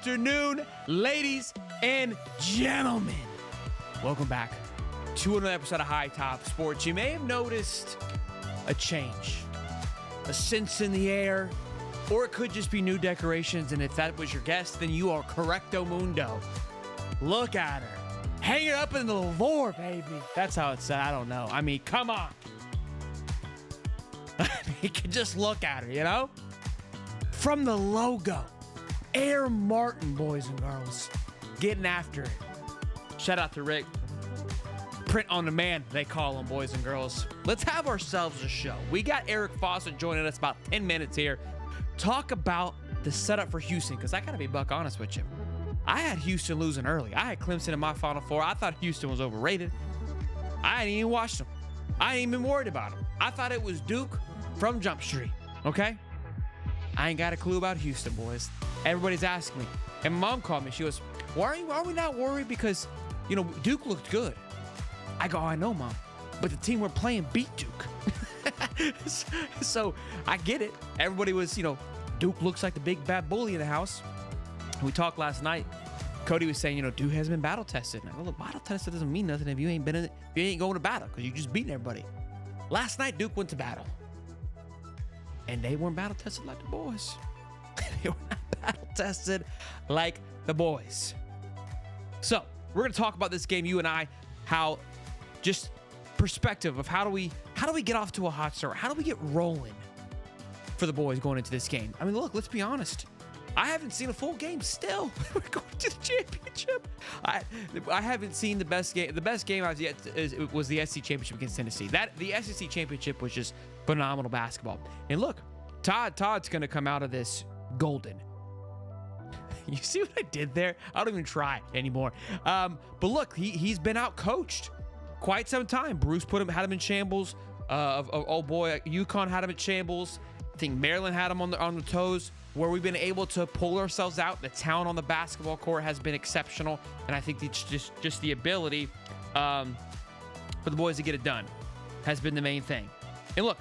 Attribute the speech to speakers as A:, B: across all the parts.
A: afternoon, ladies and gentlemen. Welcome back to another episode of High Top Sports. You may have noticed a change, a sense in the air, or it could just be new decorations. And if that was your guess, then you are correcto mundo. Look at her. Hang it up in the floor, baby. That's how it's said. I don't know. I mean, come on. You can just look at her, you know? From the logo, Air Martin, boys and girls, getting after it. Shout out to Rick. Print on demand, they call them, boys and girls. Let's have ourselves a show. We got Eric Faucet joining us about 10 minutes here. Talk about the setup for Houston, because I got to be buck honest with you. I had Houston losing early. I had Clemson in my Final Four. I thought Houston was overrated. I hadn't even watched them. I ain't even been worried about them. I thought it was Duke from Jump Street, okay? I ain't got a clue about Houston, boys. Everybody's asking me. And my mom called me. She goes, why are we not worried? Because, you know, Duke looked good. I go, I know, Mom. But the team we're playing beat Duke. So I get it. Everybody was, you know, Duke looks like the big bad bully in the house. We talked last night. Cody was saying, you know, Duke hasn't been battle tested. And I go, look, battle tested doesn't mean nothing if you ain't been in it. If you ain't going to battle, because you just beating everybody. Last night, Duke went to battle. And they weren't battle tested like the boys. They were not battle tested like the boys. So we're going to talk about this game, you and I, how just perspective of how do we get off to a hot start? How do we get rolling for the boys going into this game? I mean, look, let's be honest. I haven't seen a full game still. We're going to the championship. I haven't seen the best game. The best game was the SEC championship against Tennessee. The SEC championship was just phenomenal basketball. And look, Todd's going to come out of this golden. You see what I did there? I don't even try anymore. But look, he's been out coached quite some time. Bruce had him in shambles. UConn had him in shambles. I think Maryland had him on the toes. Where we've been able to pull ourselves out. The talent on the basketball court has been exceptional, and I think it's just the ability for the boys to get it done has been the main thing. And look,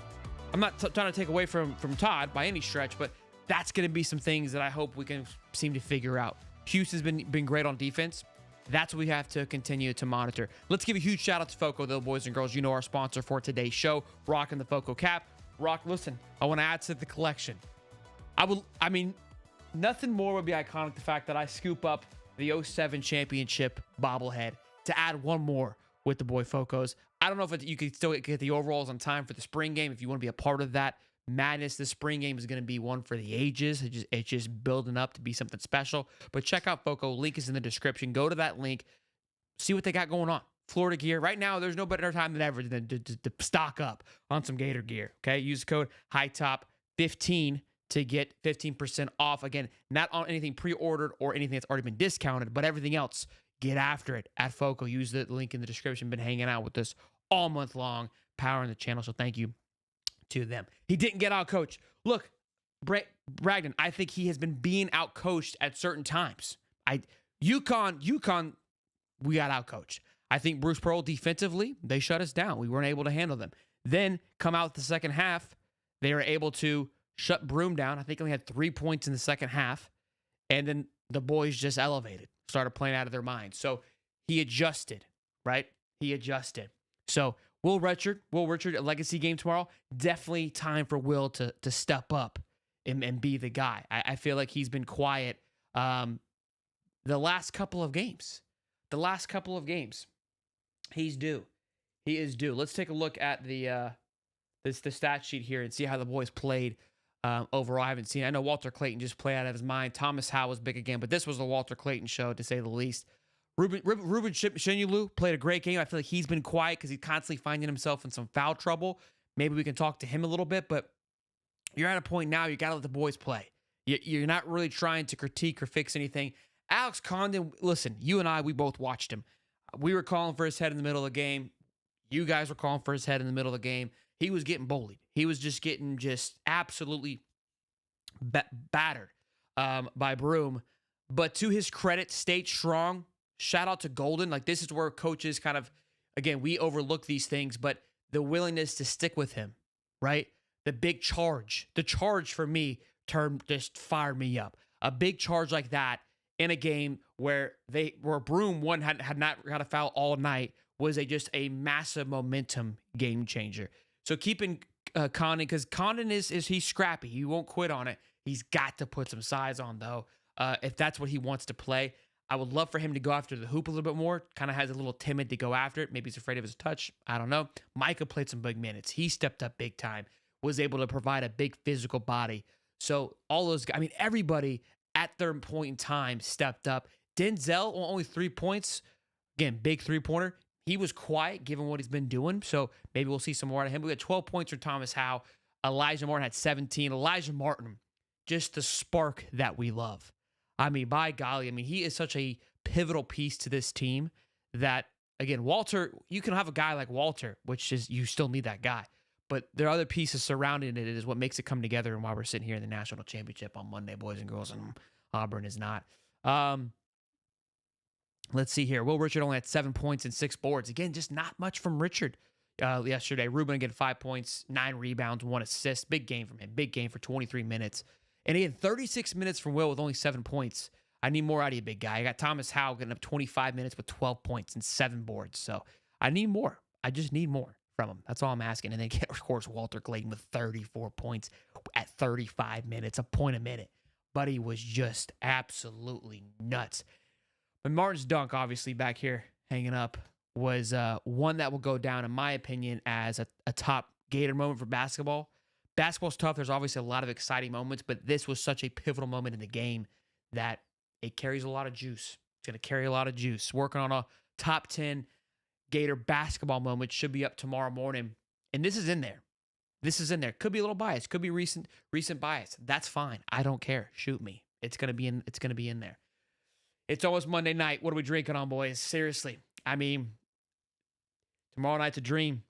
A: I'm not trying to take away from Todd by any stretch, but that's going to be some things that I hope we can seem to figure out. Houston's been great on defense. That's what we have to continue to monitor. Let's give a huge shout out to Foco, though, boys and girls. You know our sponsor for today's show, rocking the Foco cap. Rock, listen, I want to add to the collection. I mean, nothing more would be iconic the fact that I scoop up the 07 championship bobblehead to add one more with the boy Focos. I don't know if you could still get the overalls on time for the spring game. If you want to be a part of that madness, the spring game is going to be one for the ages. It's just building up to be something special. But check out Foco. Link is in the description. Go to that link. See what they got going on. Florida gear. Right now, there's no better time than ever than to stock up on some Gator gear. Okay, use code HIGHTOP15 to get 15% off. Again, not on anything pre-ordered or anything that's already been discounted, but everything else, get after it at Foco. Use the link in the description. Been hanging out with us all month long, powering the channel, so thank you to them. He didn't get out coached. Look, Bragdon, I think he has been being out coached at certain times. UConn, we got out coached. I think Bruce Pearl defensively, they shut us down. We weren't able to handle them. Then come out the second half, they were able to shut Broome down. I think only had 3 points in the second half. And then the boys just elevated, started playing out of their minds. So he adjusted, right? He adjusted. So Will Richard, a legacy game tomorrow. Definitely time for Will to step up and be the guy. I feel like he's been quiet the last couple of games. He's due. He is due. Let's take a look at the stat sheet here and see how the boys played. Overall, I haven't seen. I know Walter Clayton just played out of his mind. Thomas Howe was big again, but this was a Walter Clayton show, to say the least. Ruben Shinyulu played a great game. I feel like he's been quiet because he's constantly finding himself in some foul trouble. Maybe we can talk to him a little bit, but you're at a point now you got to let the boys play. You're not really trying to critique or fix anything. Alex Condon, listen, you and I, we both watched him. We were calling for his head in the middle of the game. You guys were calling for his head in the middle of the game. He was getting bullied. He was just getting absolutely battered by Broome. But to his credit, stayed strong. Shout out to Golden. Like, this is where coaches kind of, again, we overlook these things, but the willingness to stick with him, right? The big charge. The charge for me just fired me up. A big charge like that in a game where Broom had not got a foul all night was just a massive momentum game changer. So keeping Condon, because Condon is he's scrappy. He won't quit on it. He's got to put some size on though. If that's what he wants to play. I would love for him to go after the hoop a little bit more. Kind of has a little timid to go after it. Maybe he's afraid of his touch. I don't know. Micah played some big minutes. He stepped up big time. Was able to provide a big physical body. So all those guys, I mean, everybody at their point in time stepped up. Denzel, only 3 points. Again, big three-pointer. He was quiet given what he's been doing. So maybe we'll see some more out of him. We got 12 points from Thomas Howe. Elijah Martin had 17. Elijah Martin, just the spark that we love. I mean, by golly, I mean, he is such a pivotal piece to this team that, again, Walter, you can have a guy like Walter, which is, you still need that guy. But there are other pieces surrounding it is what makes it come together and why we're sitting here in the national championship on Monday, boys and girls, and Auburn is not. Let's see here. Will Richard only had 7 points and 6 boards. Again, just not much from Richard yesterday. Ruben again, 5 points, 9 rebounds, 1 assist. Big game from him. Big game for 23 minutes. And again, 36 minutes from Will with only 7 points. I need more out of you, big guy. I got Thomas Howe getting up 25 minutes with 12 points and 7 boards. So I need more. I just need more from him. That's all I'm asking. And then, of course, Walter Clayton with 34 points at 35 minutes, a point a minute. Buddy was just absolutely nuts. But Martin's dunk, obviously, back here hanging up, was one that will go down, in my opinion, as a top Gator moment for basketball. Basketball's tough. There's obviously a lot of exciting moments, but this was such a pivotal moment in the game that it carries a lot of juice. It's going to carry a lot of juice. Working on a top 10 Gator basketball moment should be up tomorrow morning. And this is in there. This is in there. Could be a little bias. Could be recent bias. That's fine. I don't care. Shoot me. It's going to be in there. It's almost Monday night. What are we drinking on, boys? Seriously. I mean, tomorrow night's a dream.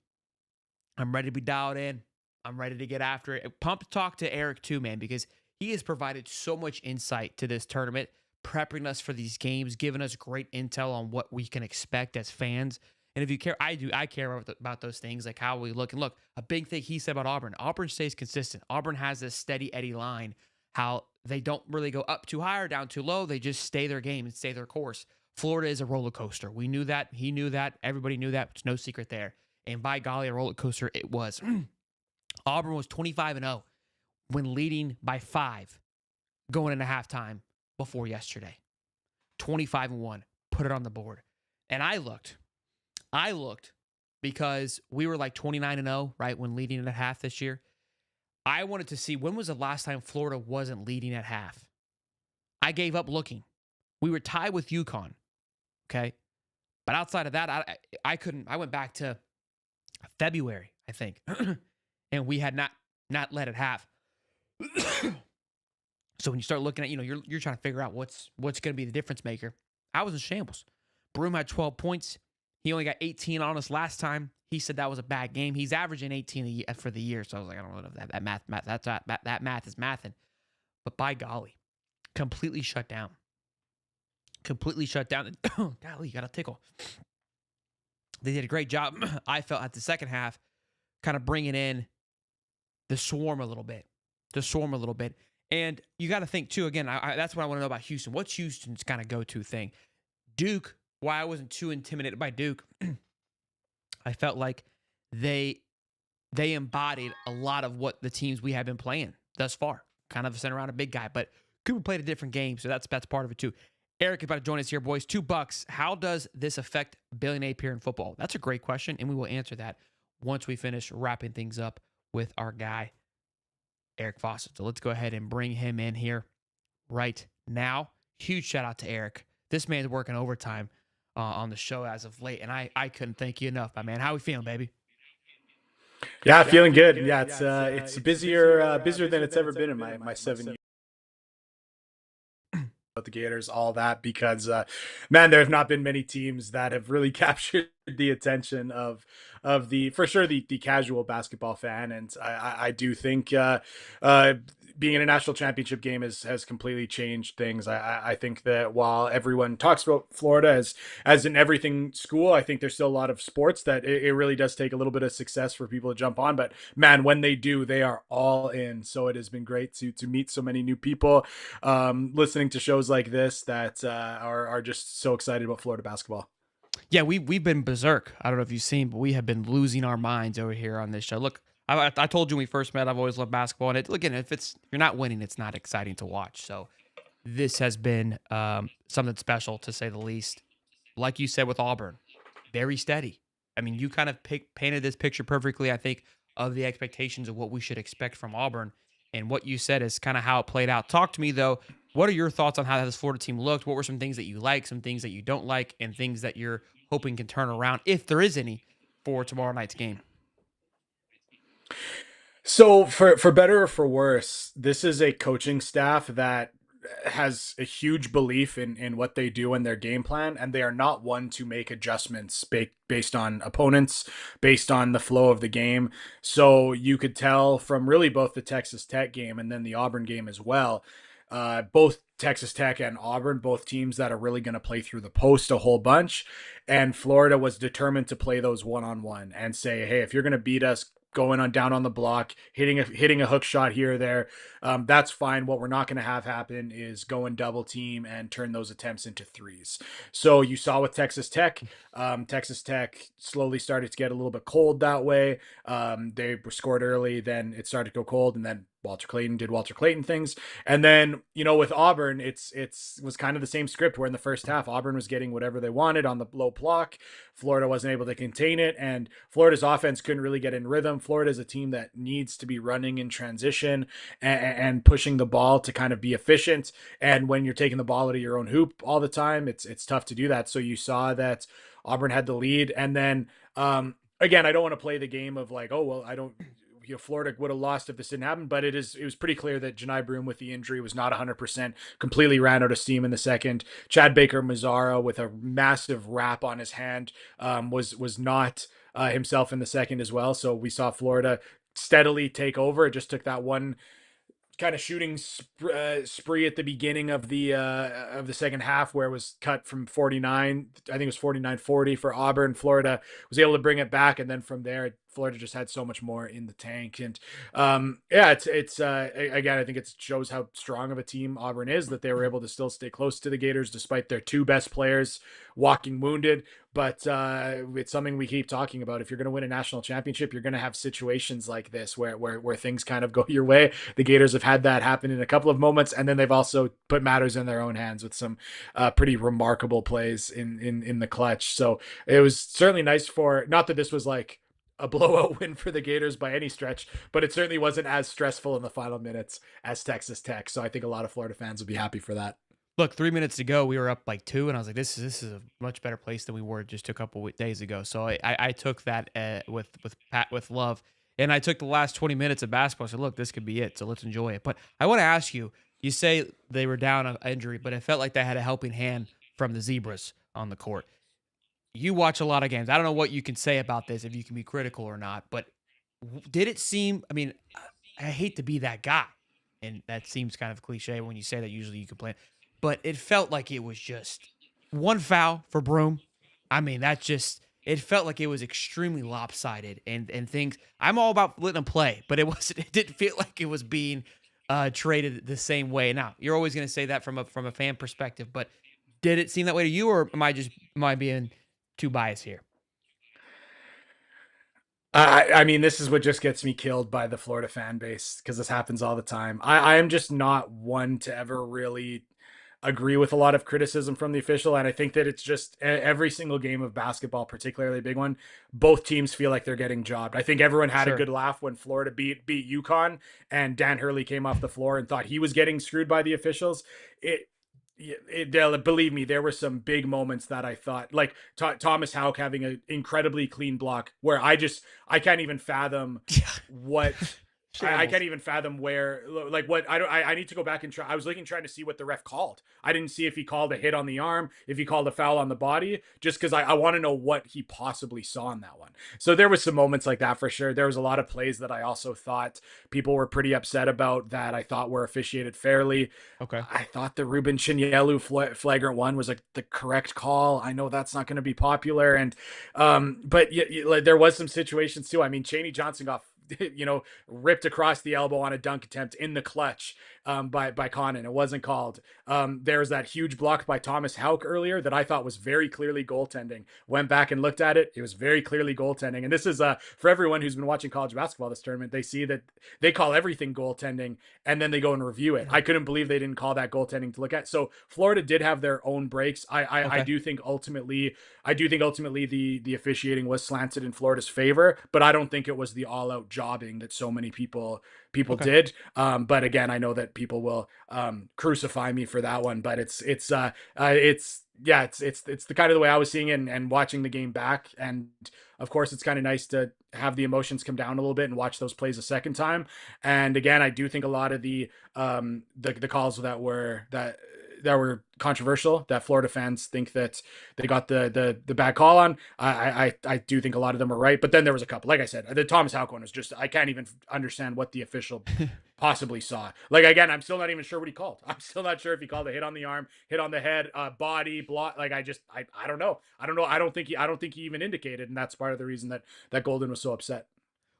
A: I'm ready to be dialed in. I'm ready to get after it. Pump talk to Eric too, man, because he has provided so much insight to this tournament, prepping us for these games, giving us great intel on what we can expect as fans. And if you care, I do. I care about those things, like how we look. And look, a big thing he said about Auburn. Auburn stays consistent. Auburn has this steady Eddie line, how they don't really go up too high or down too low. They just stay their game and stay their course. Florida is a roller coaster. We knew that. He knew that. Everybody knew that. It's no secret there. And by golly, a roller coaster it was. Auburn was 25-0 when leading by 5 going into halftime before yesterday. 25-1. Put it on the board. And I looked because we were like 29-0, right, when leading at half this year. I wanted to see when was the last time Florida wasn't leading at half. I gave up looking. We were tied with UConn, okay? But outside of that, I couldn't. I went back to February, I think, and we had not led at half. So when you start looking at, you're trying to figure out what's going to be the difference maker. I was in shambles. Broom had 12 points. He only got 18 on us last time. He said that was a bad game. He's averaging 18 for the year. So I was like, I don't know if that math is mathing. But by golly, completely shut down. Completely shut down. Golly, you got a tickle. They did a great job, I felt, at the second half, kind of bringing in the swarm a little bit. And you got to think, too, again, that's what I want to know about Houston. What's Houston's kind of go-to thing? Duke, why I wasn't too intimidated by Duke, I felt like they embodied a lot of what the teams we have been playing thus far. Kind of sent around a big guy, but Cooper played a different game, so that's part of it, too. Eric is about to join us here, boys. $2. How does this affect Billy Napier in football? That's a great question, and we will answer that once we finish wrapping things up with our guy, Eric Faucet. So let's go ahead and bring him in here right now. Huge shout out to Eric. This man's working overtime on the show as of late, and I couldn't thank you enough, my man. How we feeling, baby?
B: Yeah, feeling good. Yeah, it's busier than it's ever been in my 7 years. The Gators, all that, because man, there have not been many teams that have really captured the attention of the for sure the casual basketball fan, and I do think uh being in a national championship game has completely changed things. I think that while everyone talks about Florida as an everything school, I think there's still a lot of sports that it really does take a little bit of success for people to jump on. But man, when they do, they are all in. So it has been great to meet so many new people, listening to shows like this that are just so excited about Florida basketball.
A: Yeah, we've been berserk. I don't know if you've seen, but we have been losing our minds over here on this show. Look, I told you when we first met, I've always loved basketball, and again, if you're not winning, it's not exciting to watch. So this has been something special to say the least. Like you said with Auburn, very steady. I mean, you kind of painted this picture perfectly, I think, of the expectations of what we should expect from Auburn. And what you said is kind of how it played out. Talk to me, though. What are your thoughts on how this Florida team looked? What were some things that you like, some things that you don't like, and things that you're hoping can turn around, if there is any, for tomorrow night's game?
B: So for better or for worse, this is a coaching staff that has a huge belief in what they do and their game plan, and they are not one to make adjustments based on opponents, based on the flow of the game. So you could tell from really both the Texas Tech game and then the Auburn game as well. Both Texas Tech and Auburn, both teams that are really going to play through the post a whole bunch. And Florida was determined to play those one-on-one and say, hey, if you're going to beat us, going on down on the block, hitting a hook shot here or there, that's fine. What we're not going to have happen is go and double team and turn those attempts into threes. So you saw with Texas Tech, Texas Tech slowly started to get a little bit cold that way. They were scored early, then it started to go cold, and then Walter Clayton did Walter Clayton things. And then, with Auburn, it's was kind of the same script where in the first half, Auburn was getting whatever they wanted on the low block. Florida wasn't able to contain it, and Florida's offense couldn't really get in rhythm. Florida is a team that needs to be running in transition and pushing the ball to kind of be efficient. And when you're taking the ball out of your own hoop all the time, it's tough to do that. So you saw that Auburn had the lead, and then again, I don't want to play the game of like, oh well, I don't. Florida would have lost if this didn't happen, but it was pretty clear that Janai Broome with the injury was not 100%, completely ran out of steam in the second. Chad Baker Mazzara with a massive wrap on his hand was not himself in the second as well. So we saw Florida steadily take over. It just took that one kind of shooting spree at the beginning of the second half where it was cut from 49. I think it was 49-40 for Auburn. Florida was able to bring it back, and then from there Florida just had so much more in the tank. And it's again, I think it shows how strong of a team Auburn is, that they were able to still stay close to the Gators despite their two best players walking wounded. But it's something we keep talking about. If you're going to win a national championship, you're going to have situations like this where things kind of go your way. The Gators have had that happen in a couple of moments, and then they've also put matters in their own hands with some pretty remarkable plays in the clutch. So it was certainly nice for, not that this was like a blowout win for the Gators by any stretch, but it certainly wasn't as stressful in the final minutes as Texas Tech. So I think a lot of Florida fans will be happy for that.
A: Look, 3 minutes to go, we were up like two, and I was like, "This is a much better place than we were just a couple days ago." So I took that with love, and I took the last 20 minutes of basketball. I said, "Look, this could be it. So let's enjoy it." But I want to ask you: you say they were down on injury, but it felt like they had a helping hand from the Zebras on the court. You watch a lot of games. I don't know what you can say about this, if you can be critical or not, but did it seem? I mean, I hate to be that guy, and that seems kind of cliche when you say that. Usually, you complain. But it felt like it was just one foul for Broome. I mean, it felt like it was extremely lopsided and things. I'm all about letting them play, but it didn't feel like it was being traded the same way. Now, you're always going to say that from a fan perspective, but did it seem that way to you, or am I being too biased here?
B: I mean, this is what just gets me killed by the Florida fan base, because this happens all the time. I am just not one to ever really agree with a lot of criticism from the official, and I think that it's just every single game of basketball, particularly a big one, both teams feel like they're getting jobbed. I think everyone had a
A: Sure.
B: good laugh when Florida beat UConn and Dan Hurley came off the floor and thought he was getting screwed by the officials. Believe me, there were some big moments that I thought, like Thomas Houck having an incredibly clean block where I can't even fathom what I can't
A: Shambles.
B: even fathom where, like, what I don't. I need to go back and try. I was looking, trying to see what the ref called. I didn't see if he called a hit on the arm, if he called a foul on the body, just because I want to know what he possibly saw in that one. So there was some moments like that for sure. There was a lot of plays that I also thought people were pretty upset about that I thought were officiated fairly.
A: Okay.
B: I thought the Ruben Chinyelu flagrant one was like the correct call. I know that's not going to be popular, and but like, there was some situations too. I mean, Cheney Johnson got ripped across the elbow on a dunk attempt in the clutch by Conan. It wasn't called. There was that huge block by Thomas Hauk earlier that I thought was very clearly goaltending. Went back and looked at it. It was very clearly goaltending. And this is for everyone who's been watching college basketball this tournament, they see that they call everything goaltending and then they go and review it. I couldn't believe they didn't call that goaltending to look at. So Florida did have their own breaks. I
A: Okay.
B: do think ultimately the officiating was slanted in Florida's favor, but I don't think it was the all out jobbing that so many people
A: Okay.
B: did. But again, I know that people will crucify me for that one, but it's the kind of the way I was seeing it, and watching the game back. And of course, it's kind of nice to have the emotions come down a little bit and watch those plays a second time. And again, I do think a lot of the calls that were controversial, that Florida fans think that they got the bad call on. I do think a lot of them are right, but then there was a couple. Like I said, the Thomas Hauk one was just, I can't even understand what the official possibly saw. Like, again, I'm still not even sure what he called. I'm still not sure if he called a hit on the arm, hit on the head, body, block. Like, I don't know. I don't think he even indicated, and that's part of the reason that Golden was so upset.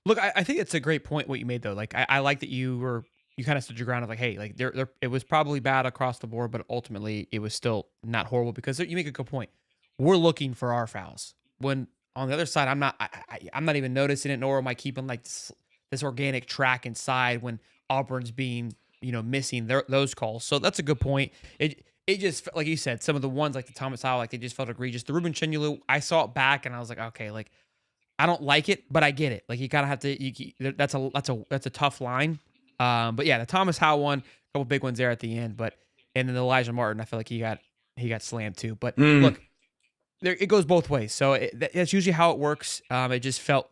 A: Look, I think it's a great point what you made though. Like I like that you kind of stood your ground of like, hey, like there it was probably bad across the board, but ultimately it was still not horrible because you make a good point. We're looking for our fouls. When on the other side, I'm not even noticing it, nor am I keeping like this organic track inside when Auburn's being missing those calls. So that's a good point. It just like you said, some of the ones like the Thomas Howell, like they just felt egregious. The Ruben Chenulu, I saw it back and I was like, okay, like I don't like it, but I get it. Like you gotta have to. That's a tough line. But yeah, the Thomas Howe one, a couple big ones there at the end. But and then the Elijah Martin, I feel like he got slammed too. But
B: Mm.
A: look, there it goes both ways. So that's usually how it works. It just felt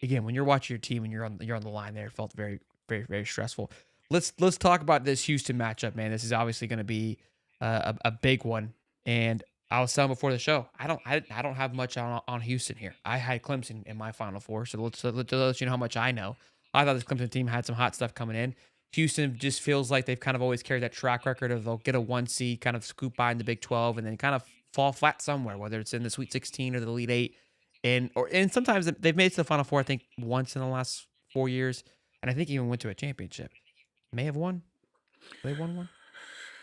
A: again when you're watching your team and you're on the line there, it felt very very very stressful. Let's talk about this Houston matchup, man. This is obviously going to be a big one, and I was telling before the show, I don't have much on Houston here. I had Clemson in my Final Four, so let's you know how much I know. I thought this Clemson team had some hot stuff coming in. Houston just feels like they've kind of always carried that track record of they'll get a 1 seed, kind of scoop by in the Big 12, and then kind of fall flat somewhere, whether it's in the Sweet 16 or the Elite Eight. And sometimes they've made it to the Final Four, I think, once in the last 4 years, and I think even went to a championship. May have won. They won one.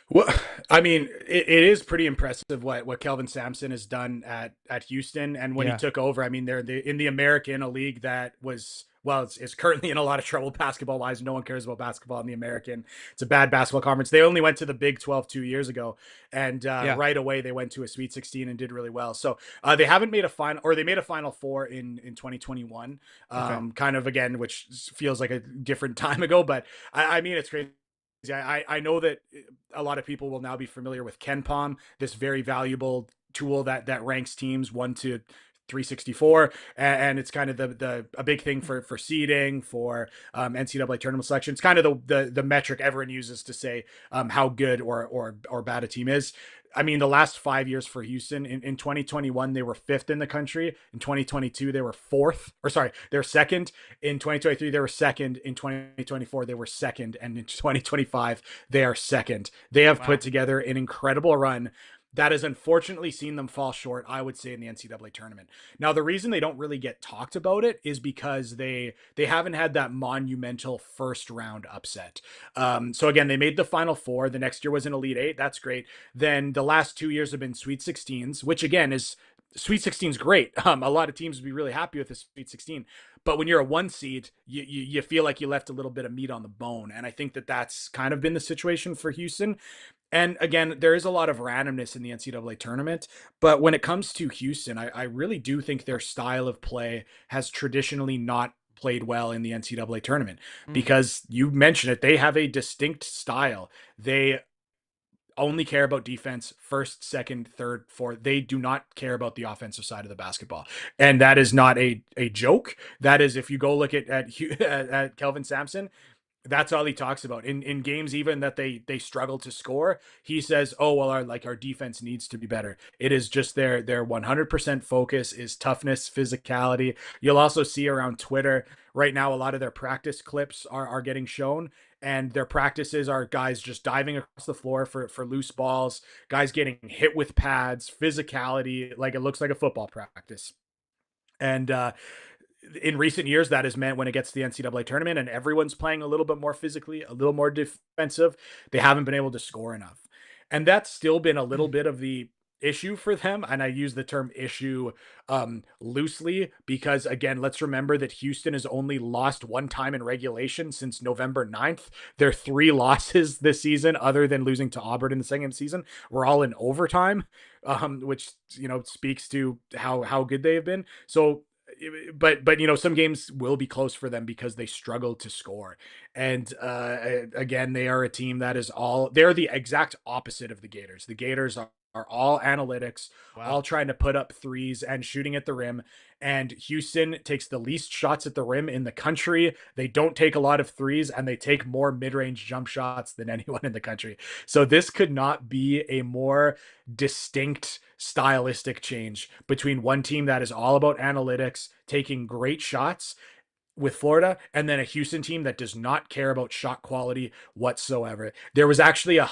B: Well, I mean, it is pretty impressive what Kelvin Sampson has done at Houston, and when he
A: Yeah.
B: took over. I mean, they're in the American, a league that was, well, it's currently in a lot of trouble basketball wise. No one cares about basketball in the American. It's a bad basketball conference. They only went to the Big 12 2 years ago, and
A: Yeah.
B: right away they went to a Sweet 16 and did really well. So they haven't made a final, or they made a Final Four in 2021.
A: Okay.
B: Kind of again, which feels like a different time ago, but I mean, it's crazy. I know that a lot of people will now be familiar with Ken Palm, this very valuable tool that ranks teams 1 to 364, and it's kind of the a big thing for seeding, for NCAA tournament selection. It's kind of the metric everyone uses to say how good or bad a team is. I mean, the last 5 years for Houston, in 2021, they were fifth in the country. In 2022, they were fourth, or sorry, they're second. In 2023, they were second. In 2024, they were second. And in 2025, they are second. They have put
A: Wow.
B: together an incredible run that has unfortunately seen them fall short, I would say, in the NCAA tournament. Now, the reason they don't really get talked about it is because they haven't had that monumental first round upset. So again, they made the Final Four. The next year was an Elite Eight. That's great. Then the last 2 years have been Sweet 16s, which again is Sweet 16 is great. A lot of teams would be really happy with the Sweet 16, but when you're a 1 seed, you feel like you left a little bit of meat on the bone, and I think that's kind of been the situation for Houston. And again, there is a lot of randomness in the NCAA tournament, but when it comes to Houston, I really do think their style of play has traditionally not played well in the NCAA tournament,
A: Mm.
B: because you mentioned it, they have a distinct style. They only care about defense, first, second, third, fourth. They do not care about the offensive side of the basketball. And that is not a joke. That is, if you go look at Kelvin Sampson, that's all he talks about in games, even that they struggle to score. He says, oh well, our defense needs to be better. It is just their 100% focus is toughness, physicality. You'll also see around Twitter right now, a lot of their practice clips are getting shown, and their practices are guys just diving across the floor for loose balls, guys getting hit with pads, physicality, like it looks like a football practice. And in recent years, that has meant when it gets to the NCAA tournament and everyone's playing a little bit more physically, a little more defensive, they haven't been able to score enough. And that's still been a little bit of the issue for them. And I use the term issue loosely because, again, let's remember that Houston has only lost one time in regulation since November 9th. Their 3 losses this season, other than losing to Auburn in the second season, were all in overtime, which, speaks to how good they have been. So, but some games will be close for them because they struggle to score. And again, they are a team that is they're the exact opposite of the Gators. The Gators are all analytics, all trying to put up threes and shooting at the rim. And Houston takes the least shots at the rim in the country. They don't take a lot of threes, and they take more mid-range jump shots than anyone in the country. So this could not be a more distinct stylistic change between one team that is all about analytics, taking great shots with Florida, and then a Houston team that does not care about shot quality whatsoever. There was actually a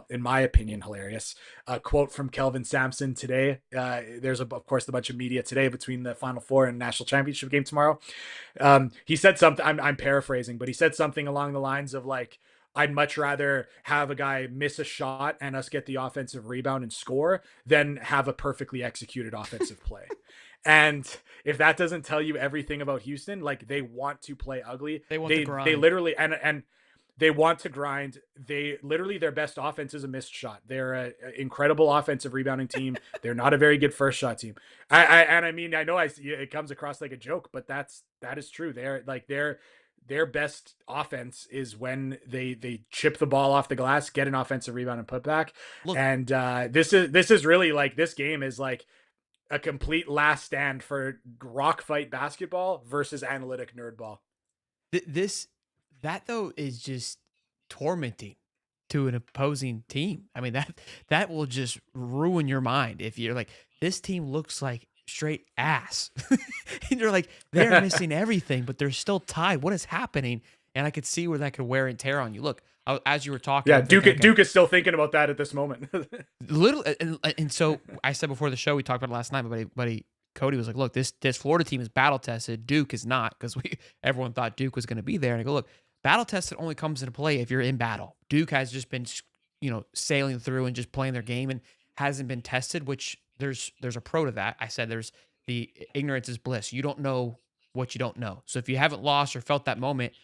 B: in my opinion, hilarious quote from Kelvin Sampson today. There's of course a bunch of media today between the Final Four and national championship game tomorrow. He said something, I'm paraphrasing, but he said something along the lines of like, I'd much rather have a guy miss a shot and us get the offensive rebound and score than have a perfectly executed offensive play. And if that doesn't tell you everything about Houston, like they want to play ugly.
A: They want to grind.
B: They literally, and they want to grind. They literally, their best offense is a missed shot. They're an incredible offensive rebounding team. They're not a very good first shot team. I mean, I know it comes across like a joke, but that is true. Their best offense is when they chip the ball off the glass, get an offensive rebound and put back. Look, and this is really like, this game is like a complete last stand for rock fight basketball versus analytic nerd ball.
A: That though is just tormenting to an opposing team. I mean, that will just ruin your mind if you're like, this team looks like straight ass. And you're like, they're missing everything, but they're still tied. What is happening? And I could see where that could wear and tear on you. Look, as you were talking,
B: yeah, Duke is still thinking about that at this moment.
A: And so I said before the show, we talked about it last night. My buddy Cody was like, "Look, this Florida team is battle tested. Duke is not, because everyone thought Duke was going to be there." And I go, "Look, battle tested only comes into play if you're in battle. Duke has just been, sailing through and just playing their game and hasn't been tested. Which there's a pro to that. I said there's the ignorance is bliss. You don't know what you don't know. So if you haven't lost or felt that moment,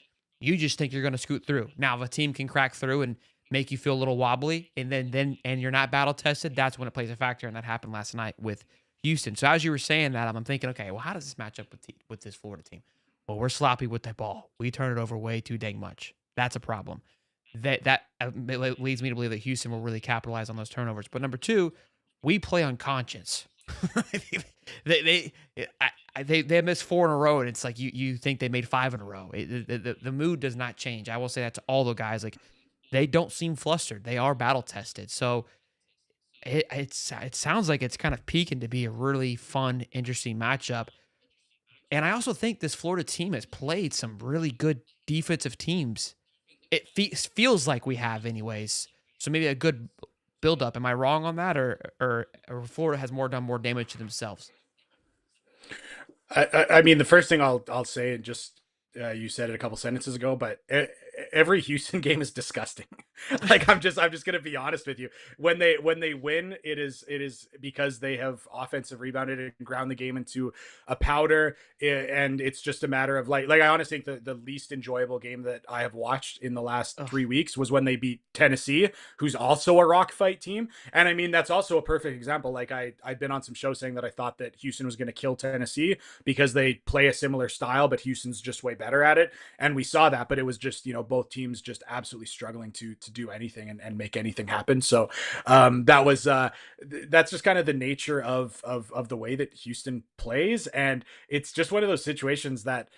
A: you just think you're going to scoot through. Now, if a team can crack through and make you feel a little wobbly, and then you're not battle tested, that's when it plays a factor, and that happened last night with Houston. So as you were saying that, I'm thinking, okay, well, how does this match up with this Florida team? Well, we're sloppy with the ball. We turn it over way too dang much. That's a problem. That leads me to believe that Houston will really capitalize on those turnovers. But number two, we play on conscience. They missed 4 in a row, and it's like you think they made 5 in a row. The mood does not change. I will say that to all the guys. Like, they don't seem flustered. They are battle tested. So it sounds like it's kind of peaking to be a really fun, interesting matchup. And I also think this Florida team has played some really good defensive teams. It feels like we have, anyways. So maybe a good build up. Am I wrong on that, or Florida has done more damage to themselves?
B: I mean, the first thing I'll say, and just you said it a couple sentences ago, but every Houston game is disgusting. Like, I'm just gonna be honest with you. When they win, it is because they have offensive rebounded and ground the game into a powder, and it's just a matter of like I honestly think the least enjoyable game that I have watched in the last 3 weeks was when they beat Tennessee, who's also a rock fight team. And I mean, that's also a perfect example. Like, I've been on some shows saying that I thought that Houston was going to kill Tennessee because they play a similar style, but Houston's just way better at it. And we saw that, but it was just, both both teams just absolutely struggling to do anything and make anything happen. So that's just kind of the nature of the way that Houston plays, and it's just one of those situations that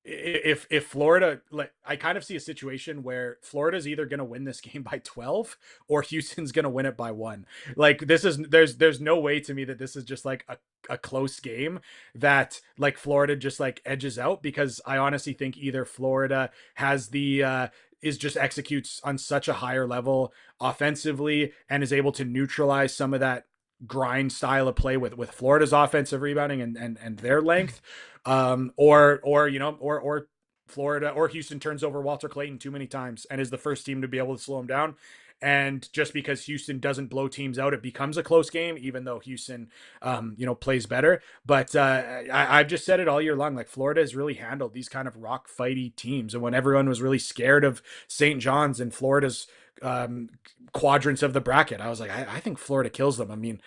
B: if Florida, like, I kind of see a situation where Florida's either going to win this game by 12 or Houston's going to win it by 1. Like, this is there's no way to me that this is just like a close game that like Florida just like edges out, because I honestly think either Florida has the is just executes on such a higher level offensively and is able to neutralize some of that grind style of play with Florida's offensive rebounding and their length, or Florida or Houston turns over Walter Clayton too many times and is the first team to be able to slow him down. And just because Houston doesn't blow teams out, it becomes a close game, even though Houston, plays better. But I've just said it all year long. Like, Florida has really handled these kind of rock fighty teams. And when everyone was really scared of St. John's and Florida's quadrants of the bracket, I was like, I think Florida kills them. I mean,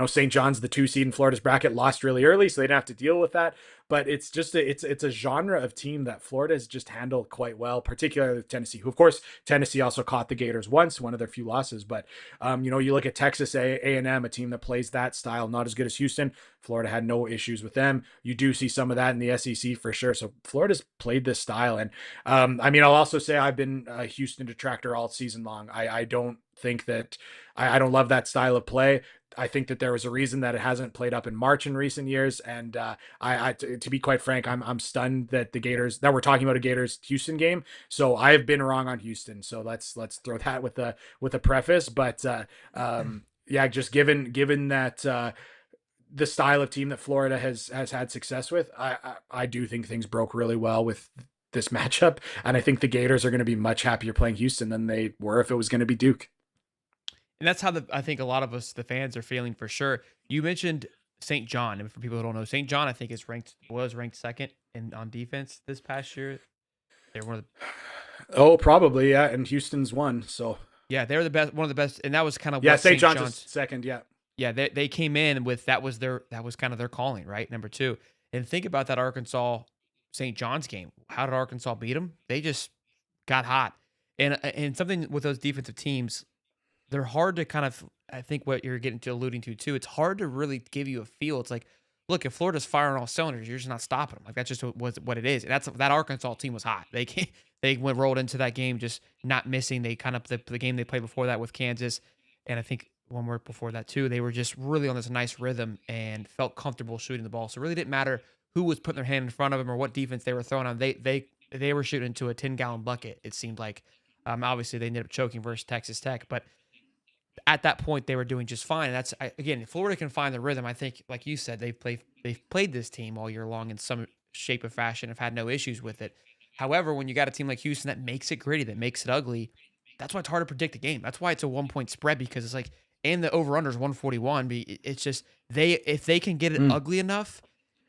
B: St. John's the 2 seed in Florida's bracket, lost really early, so they didn't have to deal with that. But it's just it's a genre of team that Florida has just handled quite well, particularly with Tennessee, who, of course, Tennessee also caught the Gators once, one of their few losses. But you look at Texas A&M, a team that plays that style, not as good as Houston. Florida had no issues with them. You do see some of that in the SEC for sure. So Florida's played this style, and I'll also say I've been a Houston detractor all season long. I don't think that I don't love that style of play. I think that there was a reason that it hasn't played up in March in recent years, and to be quite frank, I'm stunned that we're talking about a Gators Houston game. So I've been wrong on Houston. So let's throw that with a preface. But yeah, just given that the style of team that Florida has had success with, I do think things broke really well with this matchup, and I think the Gators are going to be much happier playing Houston than they were if it was going to be Duke.
A: And that's how I think a lot of us, the fans, are feeling for sure. You mentioned St. John, and for people who don't know, St. John, I think was ranked second on defense this past year. They're one of the
B: Oh, probably, yeah. And Houston's won, so
A: they were the best, one of the best, and that was kind of
B: yeah.
A: what
B: St. John's is second, yeah.
A: Yeah, they came in with that was kind of their calling, right? Number 2. And think about that Arkansas St. John's game. How did Arkansas beat them? They just got hot. And something with those defensive teams, they're hard to kind of, I think what you're getting to alluding to too, it's hard to really give you a feel. It's like, look, if Florida's firing all cylinders, you're just not stopping them. Like, that's just what it is. And that Arkansas team was hot. They rolled into that game just not missing. They kind of the game they played before that with Kansas, and I think one more before that too. They were just really on this nice rhythm and felt comfortable shooting the ball. So it really didn't matter who was putting their hand in front of them or what defense they were throwing on. They were shooting into a 10-gallon bucket. It seemed like. Obviously they ended up choking versus Texas Tech, but at that point they were doing just fine. And that's, again, if Florida can find the rhythm, I think, like you said, they've played this team all year long in some shape or fashion, have had no issues with it. However, when you got a team like Houston that makes it gritty, that makes it ugly, that's why it's hard to predict a game. That's why it's a 1-point spread, because it's like, and the over-under is 141. It's just, if they can get it ugly enough,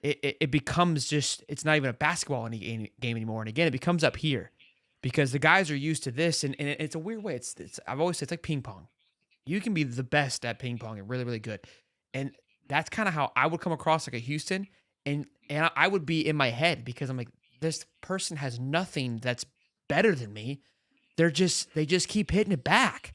A: it becomes just, it's not even a basketball game anymore. And again, it becomes up here because the guys are used to this, and it's a weird way. I've always said it's like ping pong. You can be the best at ping pong and really, really good. And that's kind of how I would come across like a Houston. And I would be in my head because I'm like, this person has nothing that's better than me. They just keep hitting it back.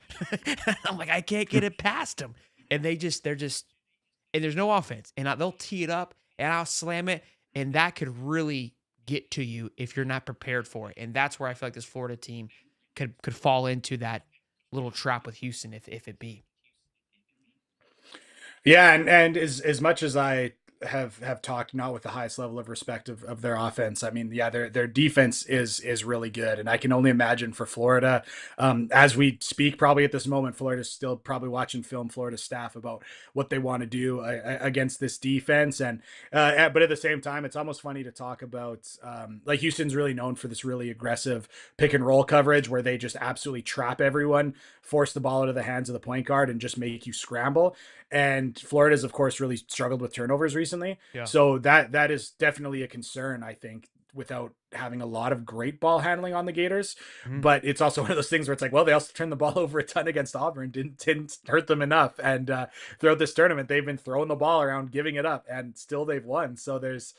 A: I'm like, I can't get it past them. And they're just, and there's no offense. And they'll tee it up and I'll slam it. And that could really get to you if you're not prepared for it. And that's where I feel like this Florida team could fall into that little trap with Houston if it be.
B: Yeah, and as much as I have talked, not with the highest level of respect of their offense, I mean, yeah, their defense is really good, and I can only imagine for Florida, as we speak, probably at this moment, Florida's still probably watching film, Florida staff, about what they want to do against this defense, and but at the same time, it's almost funny to talk about, like, Houston's really known for this really aggressive pick and roll coverage where they just absolutely trap everyone, force the ball into the hands of the point guard, and just make you scramble. And Florida's, of course, really struggled with turnovers recently.
A: Yeah.
B: So that is definitely a concern, I think, without having a lot of great ball handling on the Gators.
A: Mm-hmm.
B: But it's also one of those things where it's like, well, they also turned the ball over a ton against Auburn, didn't hurt them enough. And throughout this tournament, they've been throwing the ball around, giving it up, and still they've won. So there's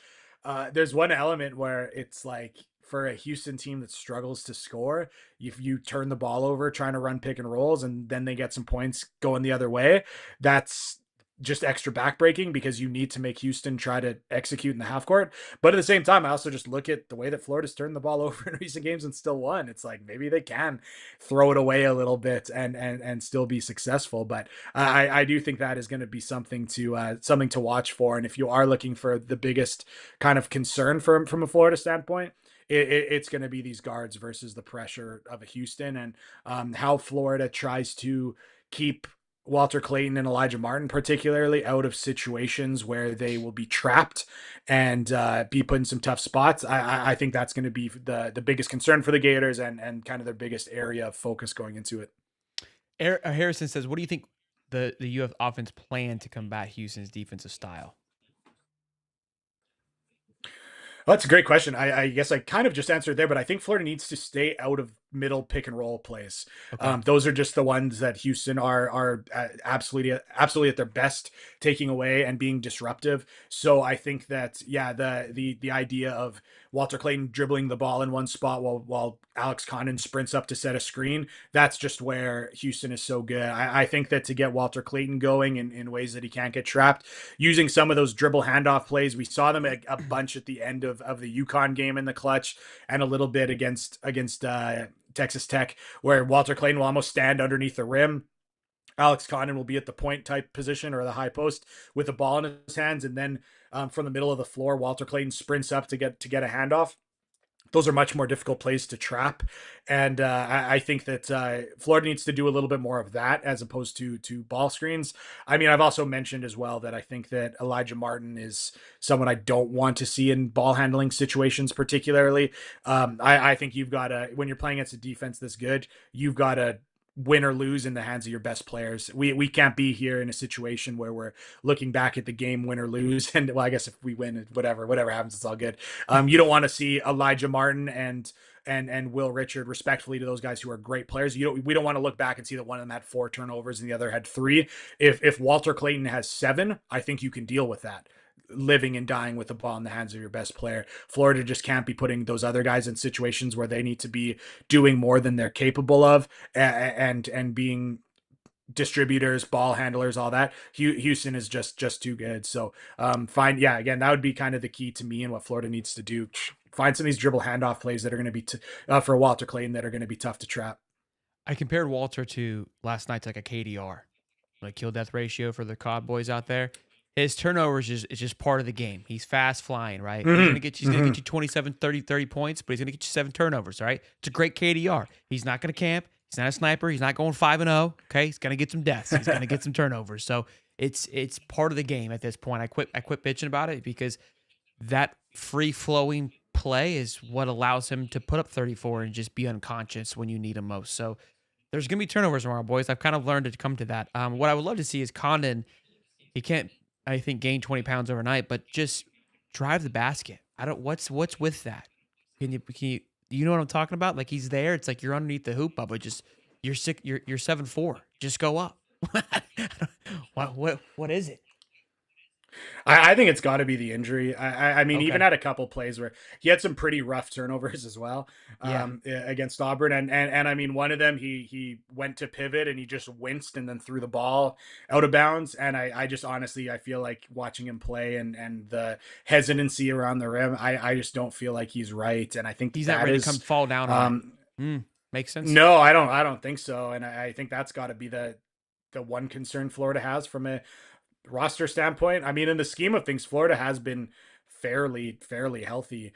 B: one element where it's like, for a Houston team that struggles to score, if you turn the ball over trying to run pick and rolls and then they get some points going the other way, that's just extra backbreaking because you need to make Houston try to execute in the half court. But at the same time, I also just look at the way that Florida's turned the ball over in recent games and still won. It's like maybe they can throw it away a little bit and still be successful. But I do think that is going to be something to watch for. And if you are looking for the biggest kind of concern from a Florida standpoint, it's going to be these guards versus the pressure of a Houston, and how Florida tries to keep Walter Clayton and Elijah Martin particularly out of situations where they will be trapped and be put in some tough spots. I think that's going to be the biggest concern for the Gators and kind of their biggest area of focus going into it.
A: Harrison says, what do you think the UF offense plan to combat Houston's defensive style?
B: Well, that's a great question. I guess I kind of just answered there, but I think Florida needs to stay out of middle pick and roll plays.
A: Okay.
B: Those are just the ones that Houston are absolutely at their best, taking away and being disruptive. So I think that the idea of Walter Clayton dribbling the ball in one spot while Alex Condon sprints up to set a screen, that's just where Houston is so good. I think that to get Walter Clayton going in ways that he can't get trapped, using some of those dribble handoff plays, we saw them a bunch at the end of the UConn game in the clutch, and a little bit against Texas Tech, where Walter Clayton will almost stand underneath the rim. Alex Condon will be at the point type position or the high post with the ball in his hands, and then from the middle of the floor, Walter Clayton sprints up to get a handoff. Those are much more difficult plays to trap, and I think that Florida needs to do a little bit more of that as opposed to ball screens. I mean, I've also mentioned as well that I think that Elijah Martin is someone I don't want to see in ball handling situations particularly. I think you've got to, when you're playing against a defense this good, you've got to win or lose in the hands of your best players. We can't be here in a situation where we're looking back at the game, win or lose. And well, I guess if we win, whatever happens, it's all good. You don't want to see Elijah Martin and Will Richard, respectfully to those guys who are great players. We don't want to look back and see that one of them had 4 turnovers and the other had 3. If Walter Clayton has 7, I think you can deal with that, living and dying with the ball in the hands of your best player. Florida just can't be putting those other guys in situations where they need to be doing more than they're capable of and being distributors, ball handlers, all that. Houston is just too good. So again, that would be kind of the key to me and what Florida needs to do. Find some of these dribble handoff plays that are going to be for Walter Clayton that are going to be tough to trap.
A: I compared Walter to last night's like a KDR, like kill death ratio for the COD boys out there. His turnovers is just part of the game. He's fast flying, right?
B: Mm-hmm.
A: He's gonna get you 27, 30 points, but he's gonna get you 7 turnovers, right? It's a great KDR. He's not gonna camp. He's not a sniper. He's not going 5-0. Okay, he's gonna get some deaths. He's gonna get some turnovers. So it's part of the game at this point. I quit bitching about it because that free flowing play is what allows him to put up 34 and just be unconscious when you need him most. So there's gonna be turnovers tomorrow, boys. I've kind of learned to come to that. What I would love to see is Condon. He can't, I think, gain 20 pounds overnight, but just drive the basket. What's with that? Can you know what I'm talking about? Like, he's there. It's like you're underneath the hoop, but just you're 7'4". Just go up. What is it?
B: I think it's got to be the injury. I mean,
A: Okay.
B: even at a couple plays where he had some pretty rough turnovers as well against Auburn. And I mean, one of them, he went to pivot and he just winced and then threw the ball out of bounds. And I just honestly, I feel like watching him play and the hesitancy around the rim, I just don't feel like he's right. And I think
A: He's not ready to come fall down on it. Makes sense.
B: No, I don't think so. And I think that's got to be the one concern Florida has from a roster standpoint. I mean, in the scheme of things, Florida has been fairly healthy.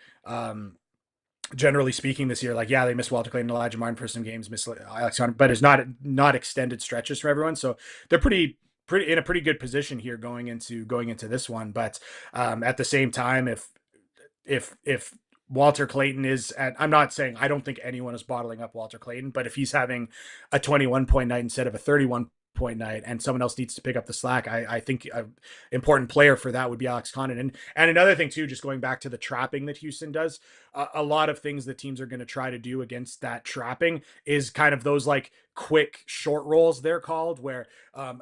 B: Generally speaking this year, like, yeah, they missed Walter Clayton and Elijah Martin for some games, missed Alex Condon, but it's not extended stretches for everyone. So they're pretty in a pretty good position here going into this one. But at the same time, if Walter Clayton is I'm not saying I don't think anyone is bottling up Walter Clayton, but if he's having a 21-point night instead of a 31-point night and someone else needs to pick up the slack, I think an important player for that would be Alex Condon. And another thing too, just going back to the trapping that Houston does, a lot of things that teams are going to try to do against that trapping is kind of those like quick short rolls, they're called, where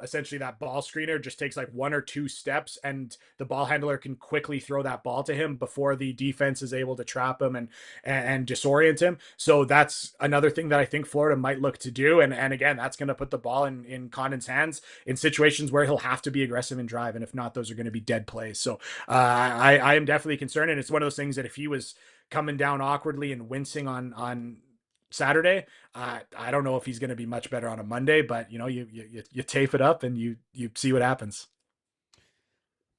B: essentially that ball screener just takes like 1 or 2 steps and the ball handler can quickly throw that ball to him before the defense is able to trap him and disorient him. So that's another thing that I think Florida might look to do. And again, that's going to put the ball in Condon's hands in situations where he'll have to be aggressive and drive. And if not, those are going to be dead plays. So I am definitely concerned. And it's one of those things that if he was coming down awkwardly and wincing on Saturday, I don't know if he's going to be much better on a Monday, but you tape it up and you see what happens.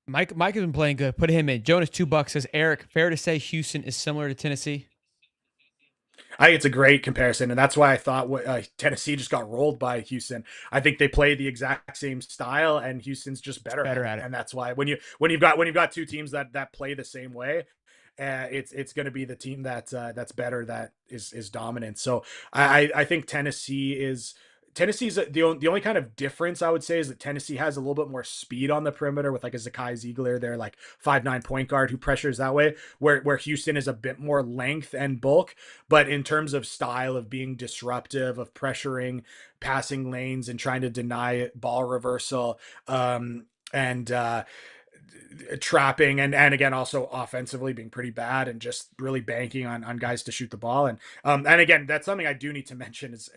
A: Mike has been playing good. Put him in. Jonas $2 says, Eric, fair to say Houston is similar to Tennessee?
B: I think it's a great comparison, and that's why I thought Tennessee just got rolled by Houston. I think they play the exact same style, and Houston's just better at it. And that's why when you've got two teams that play the same way, it's going to be the team that's better, that is dominant. So I think Tennessee's the only kind of difference I would say is that Tennessee has a little bit more speed on the perimeter with like a Zakai Ziegler, their like 5'9" point guard who pressures that way, where Houston is a bit more length and bulk. But in terms of style of being disruptive, of pressuring, passing lanes and trying to deny ball reversal, and trapping and again also offensively being pretty bad and just really banking on guys to shoot the ball. And again, that's something I do need to mention is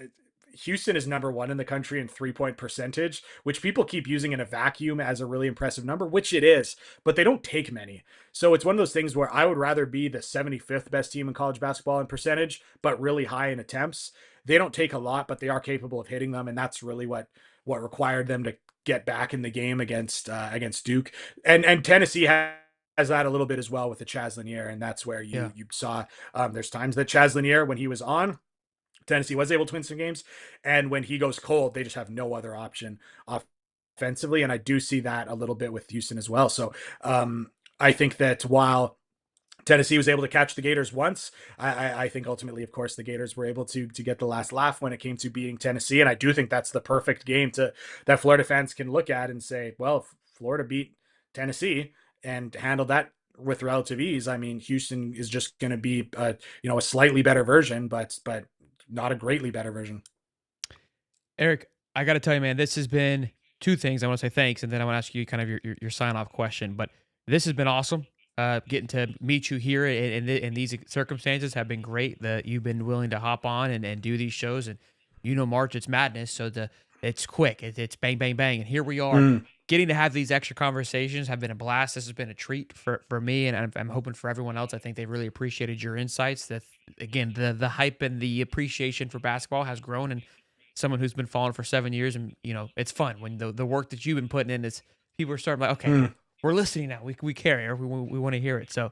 B: Houston is number 1 in the country in 3-point percentage, which people keep using in a vacuum as a really impressive number, which it is, but they don't take many. So it's one of those things where I would rather be the 75th best team in college basketball in percentage, but really high in attempts. They don't take a lot, but they are capable of hitting them. And that's really what required them to get back in the game against Duke. And Tennessee has that a little bit as well with the Chaz Lanier. And that's where you saw there's times that Chaz Lanier, when he was on, Tennessee was able to win some games, and when he goes cold, they just have no other option offensively. And I do see that a little bit with Houston as well. So I think that while Tennessee was able to catch the Gators once, I think ultimately, of course, the Gators were able to get the last laugh when it came to beating Tennessee. And I do think that's the perfect game that Florida fans can look at and say, well, if Florida beat Tennessee and handled that with relative ease, I mean, Houston is just going to be a slightly better version, but not a greatly better version.
A: Eric, I got to tell you, man, this has been 2 things. I want to say thanks, and then I want to ask you kind of your sign-off question. But this has been awesome. Getting to meet you here in these circumstances have been great. That you've been willing to hop on and do these shows. And March, it's madness, so it's quick. It's bang, bang, bang. And here we are. Getting to have these extra conversations have been a blast. This has been a treat for me, and I'm hoping for everyone else. I think they really appreciated your insights. That, again, the hype and the appreciation for basketball has grown, and someone who's been following for 7 years, and it's fun when the work that you've been putting in is people are starting like, okay, we're listening now. We care. We want to hear it. So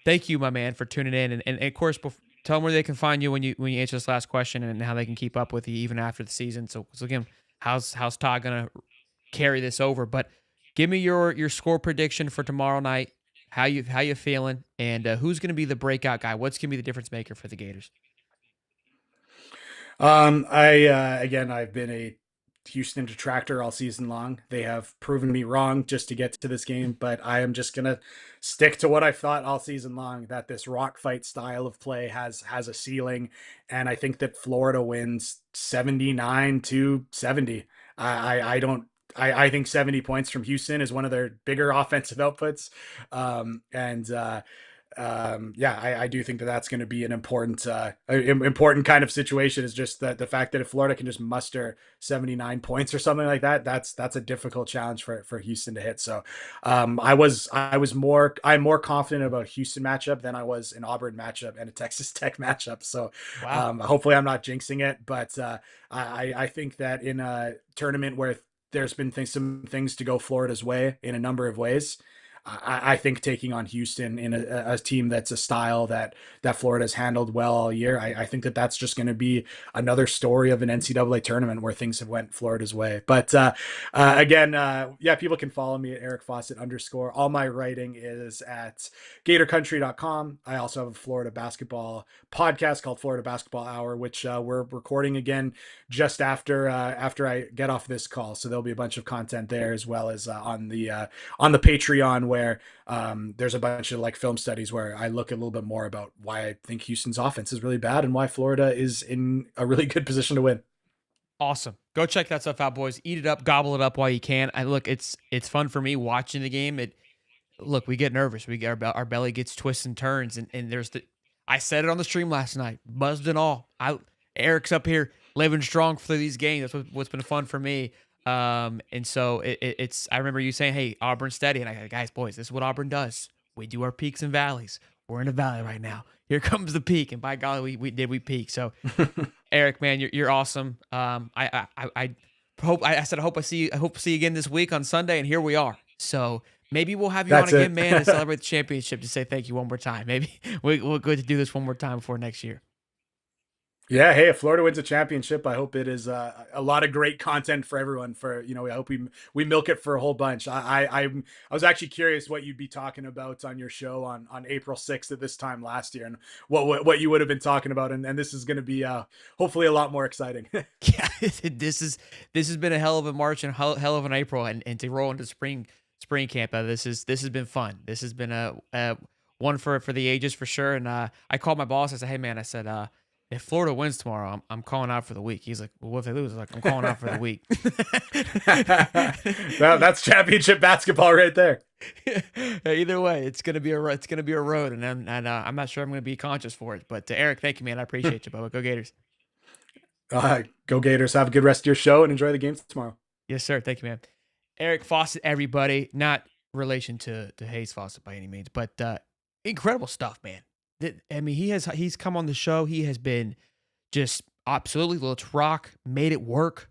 A: thank you, my man, for tuning in, and of course, tell them where they can find you when you answer this last question, and how they can keep up with you even after the season. So again, how's Todd gonna carry this over? But give me your score prediction for tomorrow night. How you feeling, and who's going to be the breakout guy? What's going to be the difference maker for the Gators?
B: I've been a Houston detractor all season long. They have proven me wrong just to get to this game, but I am just gonna stick to what I thought all season long, that this rock fight style of play has a ceiling, and I think that Florida wins 79-70. I think 70 points from Houston is one of their bigger offensive outputs. I do think that that's going to be an important kind of situation, is just that the fact that if Florida can just muster 79 points or something like that, that's a difficult challenge for Houston to hit. So I'm more confident about Houston matchup than I was an Auburn matchup and a Texas Tech matchup. So
A: wow.
B: Hopefully I'm not jinxing it, but I think that in a tournament where there's been some things to go Florida's way in a number of ways, I think taking on Houston in a team that's a style that Florida's handled well all year, I think that's just going to be another story of an NCAA tournament where things have went Florida's way. But people can follow me at Eric Faucet _. All my writing is at GatorCountry.com. I also have a Florida basketball podcast called Florida Basketball Hour, which we're recording again just after I get off this call. So there'll be a bunch of content there, as well as on the Patreon, where there's a bunch of like film studies where I look a little bit more about why I think Houston's offense is really bad and why Florida is in a really good position to win.
A: Awesome. Go check that stuff out, boys. Eat it up, gobble it up while you can. Look, it's fun for me watching the game. Look, we get nervous. Our belly gets twists and turns, and there's I said it on the stream last night, buzzed and all. Eric's up here living strong for these games. That's what's been fun for me. And so it's. I remember you saying, "Hey, Auburn steady," and I go, "Guys, boys, this is what Auburn does. We do our peaks and valleys. We're in a valley right now. Here comes the peak, and by golly, we peak." So. Eric, man, you're awesome. I hope I see you again this week on Sunday, and here we are. So maybe we'll have you on again, man, and celebrate the championship to say thank you one more time. Maybe we'll go to do this one more time before next year.
B: Yeah, hey, if Florida wins a championship, I hope it is a lot of great content for everyone. I hope we milk it for a whole bunch. I was actually curious what you'd be talking about on your show on April 6th at this time last year, and what you would have been talking about, and this is going to be hopefully a lot more exciting.
A: Yeah, this has been a hell of a March and hell of an April, and to roll into spring camp. This has been fun. This has been a one for the ages for sure. And I called my boss. I said, "Hey man," I said, if Florida wins tomorrow, I'm calling out for the week. He's like, "Well, what if they lose?" I'm like, "I'm calling out for the week."
B: That's championship basketball right there.
A: Either way, it's gonna be a road, and I'm not sure I'm gonna be conscious for it. But Eric, thank you, man. I appreciate you, Bubba. Go Gators.
B: Go Gators. Have a good rest of your show and enjoy the games tomorrow.
A: Yes, sir. Thank you, man. Eric Faucet, everybody. Not relation to Hayes Faucet by any means, but incredible stuff, man. I mean, he's come on the show. He has been just absolutely let's rock, made it work.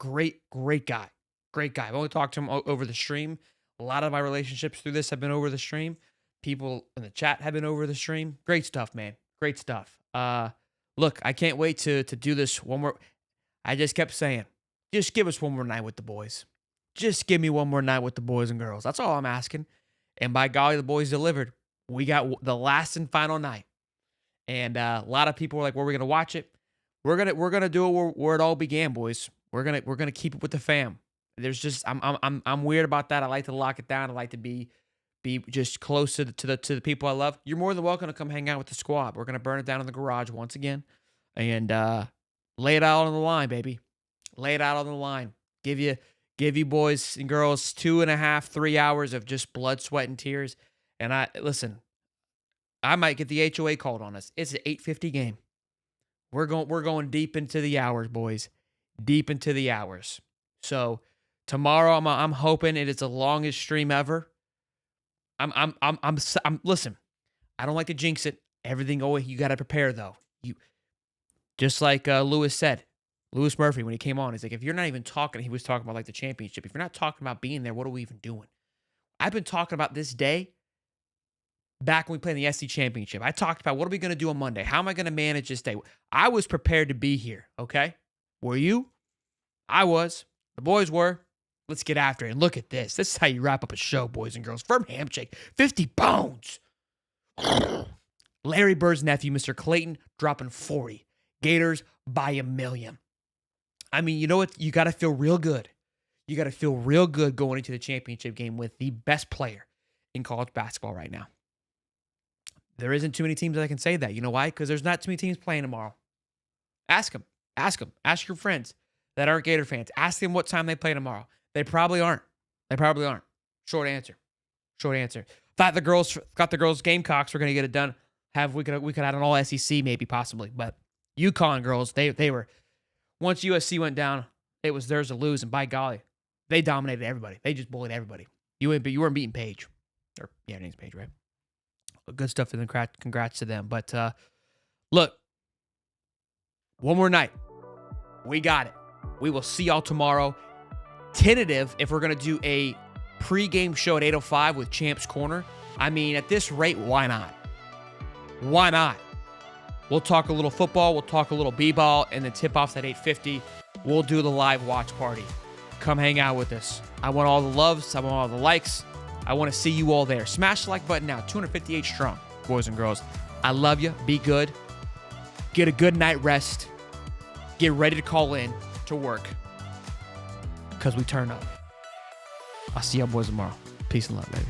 A: Great guy. I've only talked to him over the stream. A lot of my relationships through this have been over the stream. People in the chat have been over the stream. Great stuff, man. Great stuff. Look, I can't wait to do this one more. I just kept saying, just give us one more night with the boys. Just give me one more night with the boys and girls. That's all I'm asking. And by golly, the boys delivered. We got the last and final night, and a lot of people were like, "Where are we gonna watch it?" We're gonna do it where it all began, boys. We're gonna keep it with the fam. There's just I'm weird about that. I like to lock it down. I like to be just close to the people I love. You're more than welcome to come hang out with the squad. We're gonna burn it down in the garage once again, and lay it out on the line, baby. Lay it out on the line. Give you boys and girls 2.5, 3 hours of just blood, sweat, and tears. And listen, I might get the HOA called on us. It's an 8:50 game. We're going deep into the hours, boys. Deep into the hours. So tomorrow, I'm hoping it is the longest stream ever. I'm listen. I don't like to jinx it. Everything you got to prepare though. You just like Lewis said. Lewis Murphy, when he came on, he's like, if you're not even talking, he was talking about like the championship. If you're not talking about being there, what are we even doing? I've been talking about this day back when we played in the SC Championship. I talked about what are we going to do on Monday? How am I going to manage this day? I was prepared to be here, okay? Were you? I was. The boys were. Let's get after it. And look at this. This is how you wrap up a show, boys and girls. Firm handshake. 50 pounds. Larry Bird's nephew, Mr. Clayton, dropping 40. Gators by 1,000,000. I mean, you know what? You got to feel real good. You got to feel real good going into the championship game with the best player in college basketball right now. There isn't too many teams that can say that. You know why? Because there's not too many teams playing tomorrow. Ask them. Ask them. Ask your friends that aren't Gator fans. Ask them what time they play tomorrow. They probably aren't. They probably aren't. Short answer. Short answer. Thought the girls Gamecocks were going to get it done. We could add an all SEC maybe possibly, but UConn girls they were once USC went down, it was theirs to lose, and by golly, they dominated everybody. They just bullied everybody. You weren't beating Page, or yeah, her name's Page, right? Good stuff to them. Congrats to them. But look, one more night. We got it. We will see y'all tomorrow. Tentative if we're going to do a pregame show at 8:05 with Champs Corner. I mean, at this rate, why not? Why not? We'll talk a little football. We'll talk a little b-ball. And the tip-off's at 8:50. We'll do the live watch party. Come hang out with us. I want all the loves. I want all the likes. I want to see you all there. Smash the like button now. 258 strong, boys and girls. I love you. Be good. Get a good night rest. Get ready to call in to work because we turn up. I'll see y'all boys tomorrow. Peace and love, baby.